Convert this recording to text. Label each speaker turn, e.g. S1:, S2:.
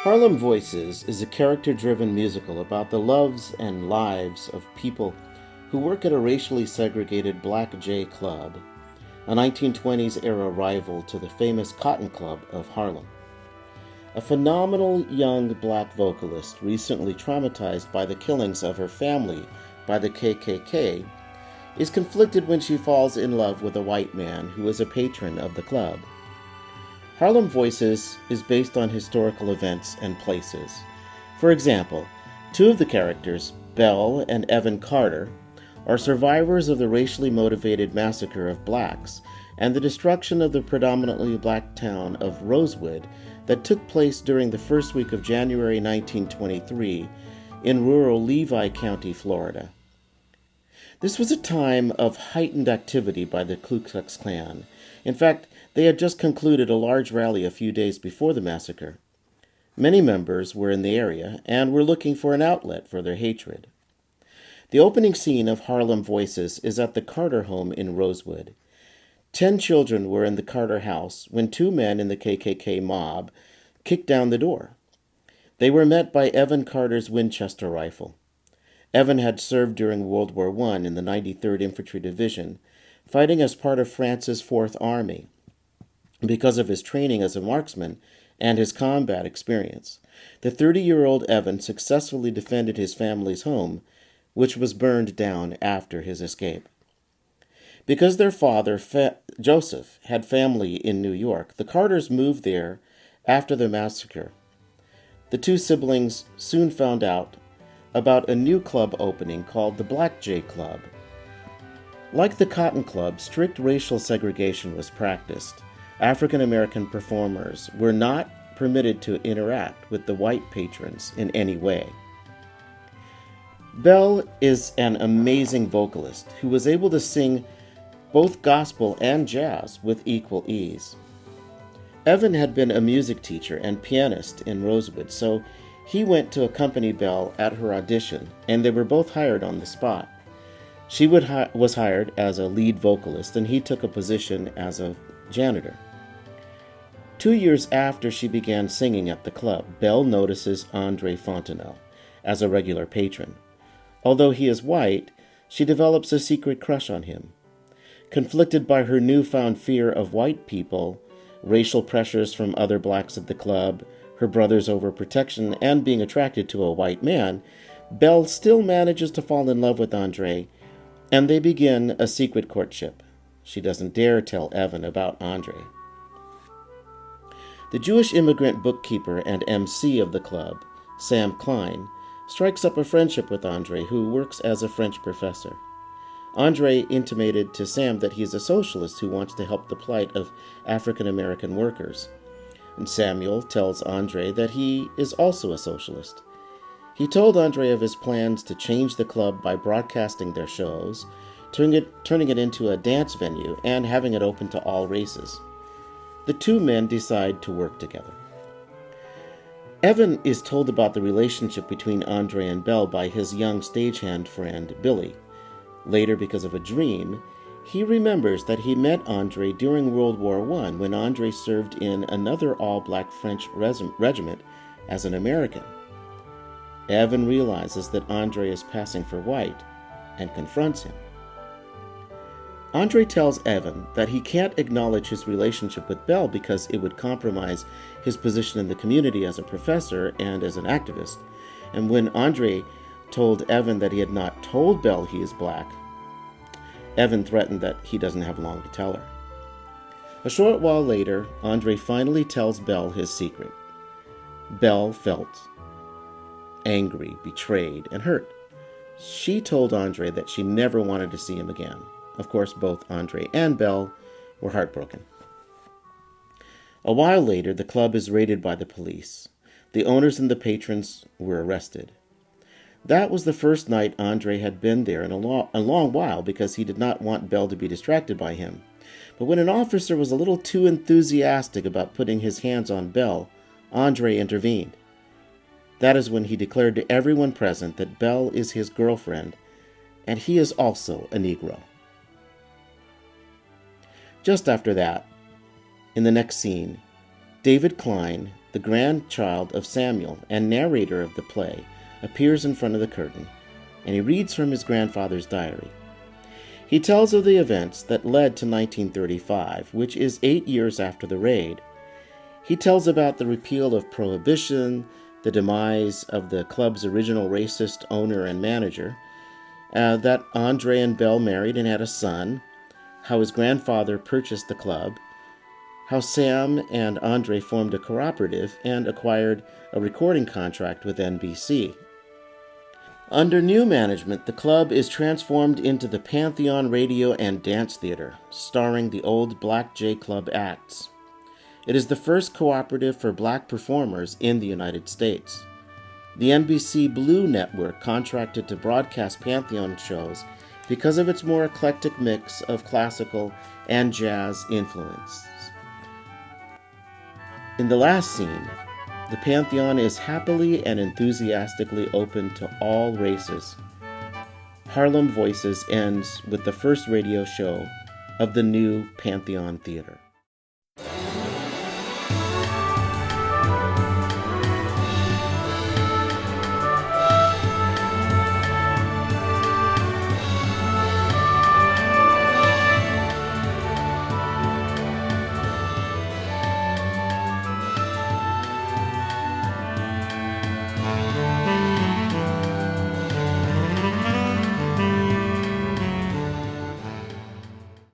S1: Harlem Voices is a character-driven musical about the loves and lives of people who work at a racially segregated Black J Club, a 1920s-era rival to the famous Cotton Club of Harlem. A phenomenal young black vocalist, recently traumatized by the killings of her family by the KKK, is conflicted when she falls in love with a white man who is a patron of the club. Harlem Voices is based on historical events and places. For example, two of the characters, Belle and Evan Carter, are survivors of the racially motivated massacre of blacks and the destruction of the predominantly black town of Rosewood that took place during the first week of January 1923 in rural Levy County, Florida. This was a time of heightened activity by the Ku Klux Klan. In fact, they had just concluded a large rally a few days before the massacre. Many members were in the area and were looking for an outlet for their hatred. The opening scene of Harlem Voices is at the Carter home in Rosewood. 10 children were in the Carter house when two men in the KKK mob kicked down the door. They were met by Evan Carter's Winchester rifle. Evan had served during World War I in the 93rd Infantry Division, fighting as part of France's Fourth Army. Because of his training as a marksman and his combat experience, the 30-year-old Evan successfully defended his family's home, which was burned down after his escape. Because their father, Joseph, had family in New York, the Carters moved there after the massacre. The two siblings soon found out about a new club opening called the Black J Club. Like the Cotton Club, strict racial segregation was practiced. African American performers were not permitted to interact with the white patrons in any way. Belle is an amazing vocalist who was able to sing both gospel and jazz with equal ease. Evan had been a music teacher and pianist in Rosewood, so he went to accompany Belle at her audition, and they were both hired on the spot. She was hired as a lead vocalist, and he took a position as a janitor. 2 years after she began singing at the club, Belle notices Andre Fontenelle as a regular patron. Although he is white, she develops a secret crush on him. Conflicted by her newfound fear of white people, racial pressures from other blacks at the club, her brother's overprotection, and being attracted to a white man, Belle still manages to fall in love with Andre, and they begin a secret courtship. She doesn't dare tell Evan about Andre. The Jewish immigrant bookkeeper and MC of the club, Sam Klein, strikes up a friendship with Andre, who works as a French professor. Andre intimated to Sam that he's a socialist who wants to help the plight of African American workers. And Samuel tells Andre that he is also a socialist. He told Andre of his plans to change the club by broadcasting their shows, turning it into a dance venue, and having it open to all races. The two men decide to work together. Evan is told about the relationship between Andre and Belle by his young stagehand friend, Billy. Later, because of a dream, he remembers that he met Andre during World War I when Andre served in another all-black French regiment as an American. Evan realizes that Andre is passing for white and confronts him. Andre tells Evan that he can't acknowledge his relationship with Belle because it would compromise his position in the community as a professor and as an activist. And when Andre told Evan that he had not told Belle he is black, Evan threatened that he doesn't have long to tell her. A short while later, Andre finally tells Belle his secret. Belle felt angry, betrayed, and hurt. She told Andre that she never wanted to see him again. Of course, both Andre and Belle were heartbroken. A while later, the club is raided by the police. The owners and the patrons were arrested. That was the first night Andre had been there in a long while because he did not want Belle to be distracted by him. But when an officer was a little too enthusiastic about putting his hands on Belle, Andre intervened. That is when he declared to everyone present that Belle is his girlfriend, and he is also a Negro. Just after that, in the next scene, David Klein, the grandchild of Samuel and narrator of the play, appears in front of the curtain, and he reads from his grandfather's diary. He tells of the events that led to 1935, which is 8 years after the raid. He tells about the repeal of Prohibition, the demise of the club's original racist owner and manager, that Andre and Belle married and had a son, how his grandfather purchased the club, how Sam and Andre formed a cooperative and acquired a recording contract with NBC. Under new management, the club is transformed into the Pantheon Radio and Dance Theater, starring the old Black J Club acts. It is the first cooperative for black performers in the United States. The NBC Blue Network contracted to broadcast Pantheon shows because of its more eclectic mix of classical and jazz influences. In the last scene, the Pantheon is happily and enthusiastically open to all races. Harlem Voices ends with the first radio show of the new Pantheon Theater.